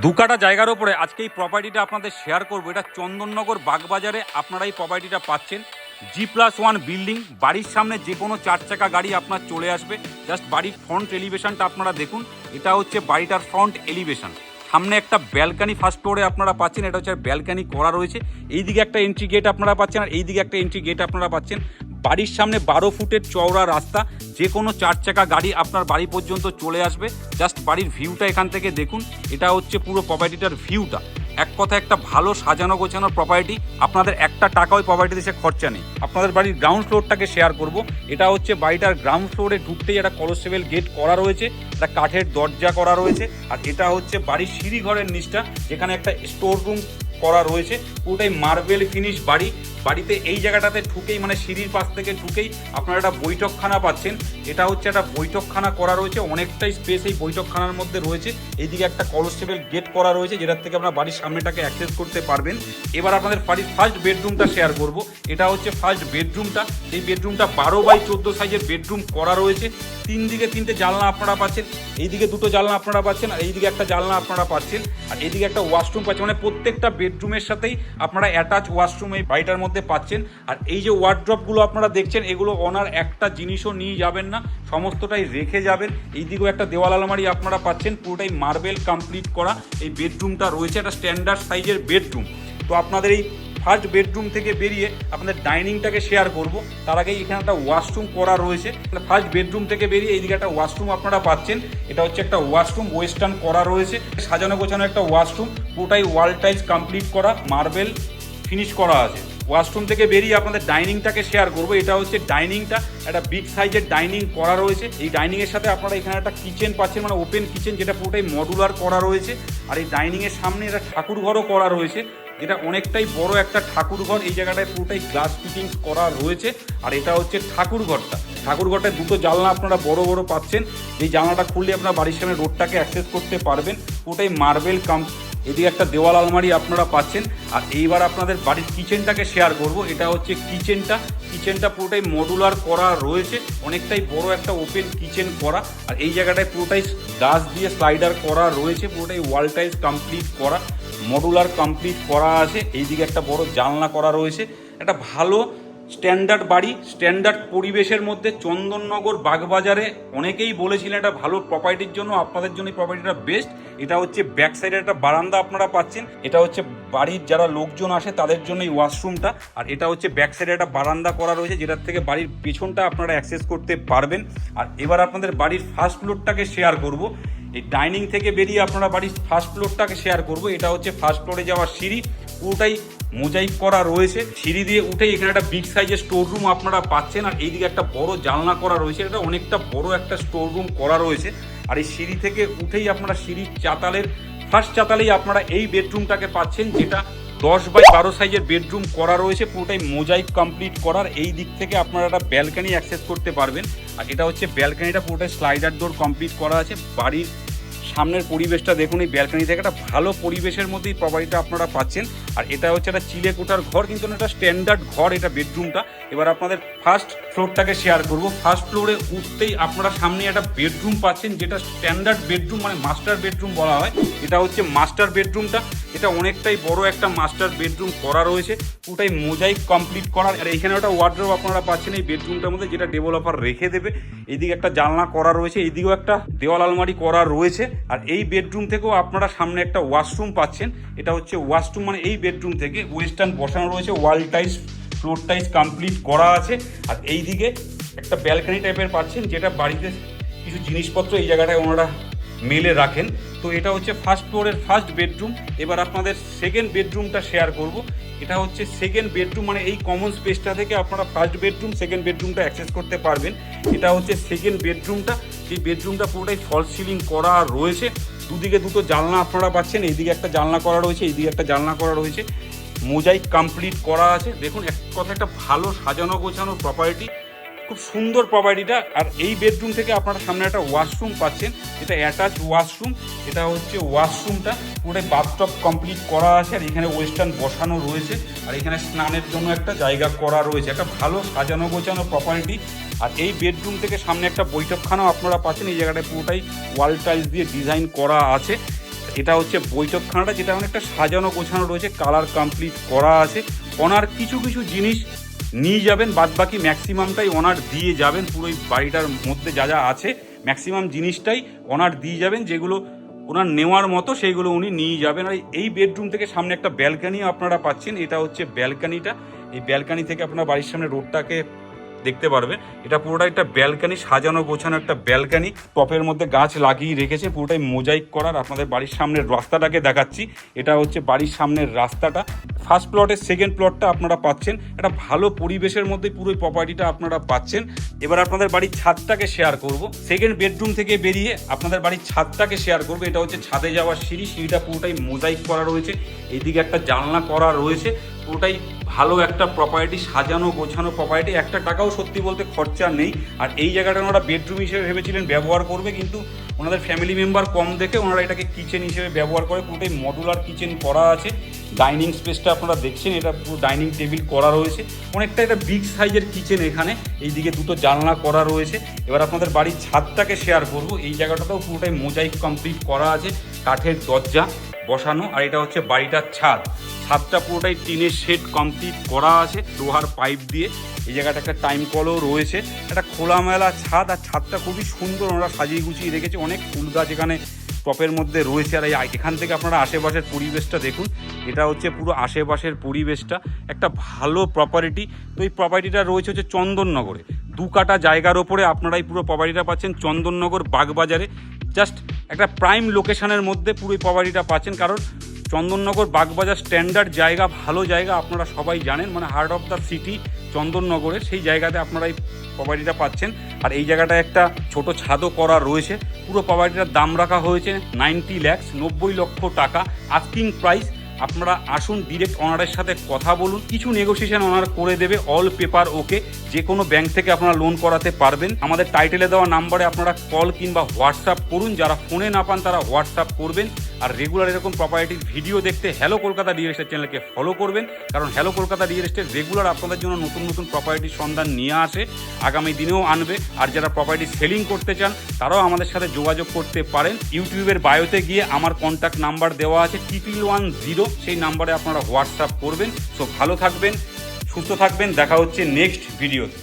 দুকাটা জায়গার ওপরে আজকে এই প্রপার্টিটা আপনাদের শেয়ার করবো। এটা চন্দননগর বাগবাজারে আপনারা এই প্রপার্টিটা পাচ্ছেন। G+1 বিল্ডিং, বাড়ির সামনে যে কোনো 4 চাকা গাড়ি আপনার চলে আসবে। জাস্ট বাড়ির ফ্রন্ট এলিভেশনটা আপনারা দেখুন, এটা হচ্ছে বাড়িটার ফ্রন্ট এলিভেশন। সামনে একটা ব্যালকানি ফার্স্ট ফ্লোরে আপনারা পাচ্ছেন, এটা হচ্ছে ব্যালকানি করা রয়েছে। এইদিকে একটা এন্ট্রি গেট আপনারা পাচ্ছেন, আর এইদিকে একটা এন্ট্রি গেট আপনারা পাচ্ছেন। বাড়ির সামনে 12 ফুটের চওড়া রাস্তা, যে কোনো 4 চাকা গাড়ি আপনার বাড়ি পর্যন্ত চলে আসবে। জাস্ট বাড়ির ভিউটা এখান থেকে দেখুন, এটা হচ্ছে পুরো প্রপার্টিটার ভিউটা। এক কথা একটা ভালো সাজানো গোছানো প্রপার্টি, আপনাদের একটা টাকা ওই প্রপার্টিতে সে খরচা নেই। আপনাদের বাড়ির গ্রাউন্ড ফ্লোরটাকে শেয়ার করব। এটা হচ্ছে বাড়িটার গ্রাউন্ড ফ্লোরে ঢুকতেই একটা কনস্টেবল গেট করা রয়েছে, একটা কাঠের দরজা করা রয়েছে, আর এটা হচ্ছে বাড়ির সিঁড়ি ঘরের নিচটা, যেখানে একটা স্টোর রুম করা রয়েছে। পুরোটাই মার্বেল ফিনিশ বাড়ি। বাড়িতে এই জায়গাটাতে ঢুকেই মানে সিঁড়ির পাশ থেকে ঢুকেই আপনারা একটা বৈঠকখানা পাচ্ছেন। এটা হচ্ছে একটা বৈঠকখানা করা রয়েছে, অনেকটাই স্পেস এই বৈঠকখানার মধ্যে রয়েছে। এইদিকে একটা কনস্টেবল গেট করা রয়েছে, যেটার থেকে আপনারা বাড়ির সামনেটাকে অ্যাক্সেস করতে পারবেন। এবার আপনাদের বাড়ির ফার্স্ট বেডরুমটা শেয়ার করব। এটা হচ্ছে ফার্স্ট বেডরুমটা। এই বেডরুমটা 12x14 সাইজের বেডরুম করা রয়েছে। 3 দিকে 3টে জানলা আপনারা পাচ্ছেন, এইদিকে 2টো জানলা আপনারা পাচ্ছেন, আর এইদিকে একটা জানলা আপনারা পাচ্ছেন, আর এইদিকে একটা ওয়াশরুম পাচ্ছেন। মানে প্রত্যেকটা বেডরুমের সাথেই আপনারা অ্যাটাচ ওয়াশরুম এই বাড়িটার মধ্যে পাচ্ছেন। আর এই যে ওয়ার্ড্রপগুলো আপনারা দেখছেন, এগুলো ওনার একটা জিনিসও নিয়ে যাবেন না, সমস্তটাই রেখে যাবেন। এইদিকেও একটা দেওয়াল আলমারি আপনারা পাচ্ছেন, পুরোটাই মার্বেল কমপ্লিট করা এই বেডরুমটা রয়েছে। একটা স্ট্যান্ডার্ড সাইজের বেডরুম। তো আপনাদের এই ফার্স্ট বেডরুম থেকে বেরিয়ে আপনাদের ডাইনিংটাকে শেয়ার করব। তার আগেই এখানে একটা ওয়াশরুম করা রয়েছে। ফার্স্ট বেডরুম থেকে বেরিয়ে এইদিকে একটা ওয়াশরুম আপনারা পাচ্ছেন। এটা হচ্ছে একটা ওয়াশরুম, ওয়েস্টার্ন করা রয়েছে, সাজানো গোছানো একটা ওয়াশরুম, পুরোটাই ওয়াল টাইলস কমপ্লিট করা, মার্বেল ফিনিশ করা আছে। ওয়াশরুম থেকে বেরিয়ে আপনাদের ডাইনিংটাকে শেয়ার করব। এটা হচ্ছে ডাইনিংটা, একটা বিগ সাইজের ডাইনিং করা রয়েছে। এই ডাইনিংয়ের সাথে আপনারা এখানে একটা কিচেন পাচ্ছেন, মানে ওপেন কিচেন, যেটা পুরোটাই মডুলার করা রয়েছে। আর এই ডাইনিংয়ের সামনে একটা ঠাকুর ঘরও করা রয়েছে, যেটা অনেকটাই বড় একটা ঠাকুর ঘর। এই জায়গাটায় পুরোটাই গ্লাস ফিটিংস করা রয়েছে। আর এটা হচ্ছে ঠাকুর ঘরটা। ঠাকুর ঘরটায় 2টো জানলা আপনারা বড় বড় পাচ্ছেন। এই জানলাটা খুললে আপনারা বাড়ির সামনে রোডটাকে অ্যাক্সেস করতে পারবেন। পুরোটাই মার্বেল এদিকে একটা দেওয়াল আলমারি আপনারা পাচ্ছেন। আর এইবার আপনাদের বাড়ির কিচেনটাকে শেয়ার করব। এটা হচ্ছে কিচেনটা পুরোটাই মডুলার করা রয়েছে, অনেকটাই বড় একটা ওপেন কিচেন করা। আর এই জায়গাটায় পুরোটাই গাছ দিয়ে স্লাইডার করা রয়েছে, পুরোটাই ওয়াল টাইলস কমপ্লিট করা, মডুলার কমপ্লিট করা আছে। এইদিকে একটা বড় জানলা করা রয়েছে। একটা ভালো স্ট্যান্ডার্ড বাড়ি, স্ট্যান্ডার্ড পরিবেশের মধ্যে, চন্দননগর বাগবাজারে। অনেকেই বলেছিলেন এটা ভালো প্রপার্টির জন্য, আপনাদের জন্য এই প্রপার্টিটা বেস্ট। এটা হচ্ছে ব্যাক সাইডের একটা বারান্দা আপনারা পাচ্ছেন। এটা হচ্ছে বাড়ির যারা লোকজন আসে তাদের জন্য এই ওয়াশরুমটা। আর এটা হচ্ছে ব্যাক সাইডে একটা বারান্দা করা রয়েছে, যেটার থেকে বাড়ির পেছনটা আপনারা অ্যাক্সেস করতে পারবেন। আর এবার আপনাদের বাড়ির ফার্স্ট ফ্লোরটাকে শেয়ার করব। এই ডাইনিং থেকে বেরিয়ে আপনারা বাড়ির ফার্স্ট ফ্লোরটাকে শেয়ার করব। এটা হচ্ছে ফার্স্ট ফ্লোরে যাওয়ার সিঁড়ি, পুরোটাই মোজাইক করা রয়েছে। সিঁড়ি দিয়ে উঠেই এখানে একটা বিগ সাইজের স্টোর রুম আপনারা পাচ্ছেন। আর এইদিকে একটা বড় জানলা করা রয়েছে, এটা অনেকটা বড় একটা স্টোর রুম করা রয়েছে। আর এই সিঁড়ি থেকে উঠেই আপনারা সিঁড়ির চাতালের ফার্স্ট চাতালেই আপনারা এই বেডরুমটাকে পাচ্ছেন, যেটা 10x12 সাইজের বেডরুম করা রয়েছে, পুরোটাই মোজাইক কমপ্লিট করার। এই দিক থেকে আপনারা একটা ব্যালকানি অ্যাক্সেস করতে পারবেন। আর এটা হচ্ছে ব্যালকানিটা, পুরোটাই স্লাইডার ডোর কমপ্লিট করা আছে। বাড়ির সামনের পরিবেশটা দেখুন, এই ব্যালকানি থেকে একটা ভালো পরিবেশের মধ্যেই প্রপার্টিটা আপনারা পাচ্ছেন। আর এটা হচ্ছে একটা চিলে কোঠার ঘর, কিন্তু একটা স্ট্যান্ডার্ড ঘর এটা বেডরুমটা। এবার আপনাদের ফার্স্ট ফ্লোরটাকে শেয়ার করব। ফার্স্ট ফ্লোরে উঠতেই আপনারা সামনে একটা বেডরুম পাচ্ছেন, যেটা স্ট্যান্ডার্ড বেডরুম, মানে মাস্টার বেডরুম বলা হয়। এটা হচ্ছে মাস্টার বেডরুমটা, এটা অনেকটাই বড় একটা মাস্টার বেডরুম করা রয়েছে, পুরোটাই মোজাইক কমপ্লিট করার। আর এখানে একটা ওয়ার্ডরোব আপনারা পাচ্ছেন এই বেডরুমটার মধ্যে, যেটা ডেভেলপার রেখে দেবে। এইদিকে একটা জানলা করা রয়েছে, এইদিকেও একটা দেওয়াল আলমারি করা রয়েছে। আর এই বেডরুম থেকেও আপনারা সামনে একটা ওয়াশরুম পাচ্ছেন। এটা হচ্ছে ওয়াশরুম, মানে এই বেডরুম থেকে ওয়েস্টার্ন বসানো রয়েছে, wall tiles, floor tiles complete করা আছে। আর এইদিকে একটা ব্যালকানি টাইপের পাচ্ছেন, যেটা বাড়িতে কিছু জিনিসপত্র এই জায়গাটায় ওনারা মেলে রাখেন। তো এটা হচ্ছে ফার্স্ট ফ্লোরের ফার্স্ট বেডরুম। এবার আপনাদের সেকেন্ড বেডরুমটা শেয়ার করব। এটা হচ্ছে সেকেন্ড বেডরুম, মানে এই কমন স্পেসটা থেকে আপনারা ফার্স্ট বেডরুম, সেকেন্ড বেডরুমটা অ্যাক্সেস করতে পারবেন। এটা হচ্ছে সেকেন্ড বেডরুমটা। এই বেডরুমটা পুরোটাই ফলস সিলিং করা রয়েছে। দুদিকে 2টো জানলা আপনারা পাচ্ছেন, এইদিকে একটা জানলা করা রয়েছে, এইদিকে একটা জানলা করা রয়েছে, মোজাইক কমপ্লিট করা আছে। দেখুন এক কথা একটা ভালো সাজানো গোছানো প্রপার্টি, খুব সুন্দর প্রপার্টিটা। আর এই বেডরুম থেকে আপনারা সামনে একটা ওয়াশরুম পাচ্ছেন, এটা অ্যাটাচ ওয়াশরুম। এটা হচ্ছে ওয়াশরুমটা, পুরোটাই বাথটব কমপ্লিট করা আছে। আর এখানে ওয়েস্টার্ন বসানো রয়েছে, আর এখানে স্নানের জন্য একটা জায়গা করা রয়েছে। একটা ভালো সাজানো গোছানো প্রপার্টি। আর এই বেডরুম থেকে সামনে একটা বৈঠকখানাও আপনারা পাচ্ছেন। এই জায়গাটায় পুরোটাই ওয়াল টাইলস দিয়ে ডিজাইন করা আছে। এটা হচ্ছে বৈঠকখানাটা, যেটা অনেকটা সাজানো গোছানো রয়েছে, কালার কমপ্লিট করা আছে। ওনার কিছু কিছু জিনিস নিয়ে যাবেন, বাদবাকি ম্যাক্সিমামটাই ওনার দিয়ে যাবেন। পুরো এই বাড়িটার মধ্যে যা যা আছে ম্যাক্সিমাম জিনিসটাই ওনার দিয়ে যাবেন, যেগুলো ওনার নেওয়ার মতো সেইগুলো উনি নিয়ে যাবেন। আর এই বেডরুম থেকে সামনে একটা ব্যালকানি আপনারা পাচ্ছেন, এটা হচ্ছে ব্যালকানিটা। এই ব্যালকানি থেকে আপনার বাড়ির সামনে রোডটাকে দেখতে পারবেন। এটা পুরোটা একটা ব্যালকানি, সাজানো গোছানো একটা ব্যালকানি, টপের মধ্যে গাছ লাগিয়ে রেখেছে, পুরোটাই মোজাইক করার। আপনাদের বাড়ির সামনের রাস্তাটাকে দেখাচ্ছি, এটা হচ্ছে বাড়ির সামনের রাস্তাটা। ফার্স্ট প্লটের সেকেন্ড প্লটটা আপনারা পাচ্ছেন, একটা ভালো পরিবেশের মধ্যে পুরো প্রপার্টিটা আপনারা পাচ্ছেন। এবার আপনাদের বাড়ির ছাদটাকে শেয়ার করব। সেকেন্ড বেডরুম থেকে বেরিয়ে আপনাদের বাড়ির ছাদটাকে শেয়ার করব। এটা হচ্ছে ছাদে যাওয়ার সিঁড়ি, সিঁড়িটা পুরোটাই মোজাইক করা রয়েছে, এইদিকে একটা জানলা করা রয়েছে। পুরোটাই ভালো একটা প্রপার্টি, সাজানো গোছানো প্রপার্টি, একটা টাকাও সত্যি বলতে খরচা নেই। আর এই জায়গাটা ওনারা বেডরুম হিসেবে ভেবেছিলেন ব্যবহার করবে, কিন্তু ওনাদের ফ্যামিলি মেম্বার কম দেখে ওনারা এটাকে কিচেন হিসেবে ব্যবহার করে। পুরোটাই মডুলার কিচেন করা আছে। ডাইনিং স্পেসটা আপনারা দেখছেন, এটা পুরো ডাইনিং টেবিল করা রয়েছে, অনেকটা একটা বিগ সাইজের কিচেন এখানে। এইদিকে দুটো জানলা করা রয়েছে। এবার আপনাদের বাড়ির ছাদটাকে শেয়ার করব। এই জায়গাটাতেও পুরোটাই মোজাইক কমপ্লিট করা আছে, কাঠের দরজা বসানো। আর এটা হচ্ছে বাড়িটার ছাদ, ছাদটা পুরোটাই টিনের শেড কমপ্লিট করা আছে লোহার পাইপ দিয়ে। এই জায়গাটা একটা টাইম কলও রয়েছে, একটা খোলামেলা ছাদ। আর ছাদটা খুবই সুন্দর, ওরা সাজিয়ে গুছিয়ে রেখেছে, অনেক ফুল গাছ এখানে টপের মধ্যে রয়েছে। আর এখান থেকে আপনারা আশেপাশের পরিবেশটা দেখুন, এটা হচ্ছে পুরো আশেপাশের পরিবেশটা, একটা ভালো প্রপার্টি। তো এই প্রপার্টিটা রয়েছে হচ্ছে চন্দননগরে, 2 কাঠা জায়গার ওপরে আপনারা এই পুরো প্রপার্টিটা পাচ্ছেন চন্দননগর বাগবাজারে। জাস্ট একটা প্রাইম লোকেশনের মধ্যে পুরো এই প্রপার্টিটা পাচ্ছেন, কারণ চন্দননগর বাগবাজার স্ট্যান্ডার্ড জায়গা, ভালো জায়গা, আপনারা সবাই জানেন, মানে হার্ট অফ দ্য সিটি চন্দননগরের। সেই জায়গাতে আপনারা এই প্রপার্টিটা পাচ্ছেন। আর এই জায়গাটা একটা ছোট ছাদও করা রয়েছে। পুরো প্রপার্টিটার দাম রাখা হয়েছে 90 লাখ, 90 লক্ষ টাকা আস্কিং প্রাইস। আপনারা আসুন, ডিরেক্ট ওনারের সাথে কথা বলুন, কিছু নেগোসিয়েশন ওনার করে দেবে, অল পেপার ওকে। যে কোনো ব্যাংক থেকে আপনারা লোন করাতে পারবেন। আমাদের টাইটেলে দেওয়া নাম্বারে আপনারা কল কিংবা হোয়াটসঅ্যাপ করুন, যারা ফোনে না পান তারা হোয়াটসঅ্যাপ করবেন। আর রেগুলার এরকম প্রপার্টির ভিডিও দেখতে হ্যালো কলকাতা রিয়েল এস্টেট চ্যানেলকে ফলো করবেন, কারণ hello Kolkata real estate regular আপনাদের জন্য নতুন নতুন প্রপার্টির সন্ধান নিয়ে আসে, আগামী দিনেও আনবে। আর যারা প্রপার্টি সেলিং করতে চান তারাও আমাদের সাথে যোগাযোগ করতে পারেন। ইউটিউবের বায়োতে গিয়ে আমার কন্ট্যাক্ট নাম্বার দেওয়া আছে 1110, সেই নাম্বারে আপনারা হোয়াটসঅ্যাপ করবেন। সো ভালো থাকবেন, সুস্থ থাকবেন, দেখা হচ্ছে নেক্সট ভিডিওতে।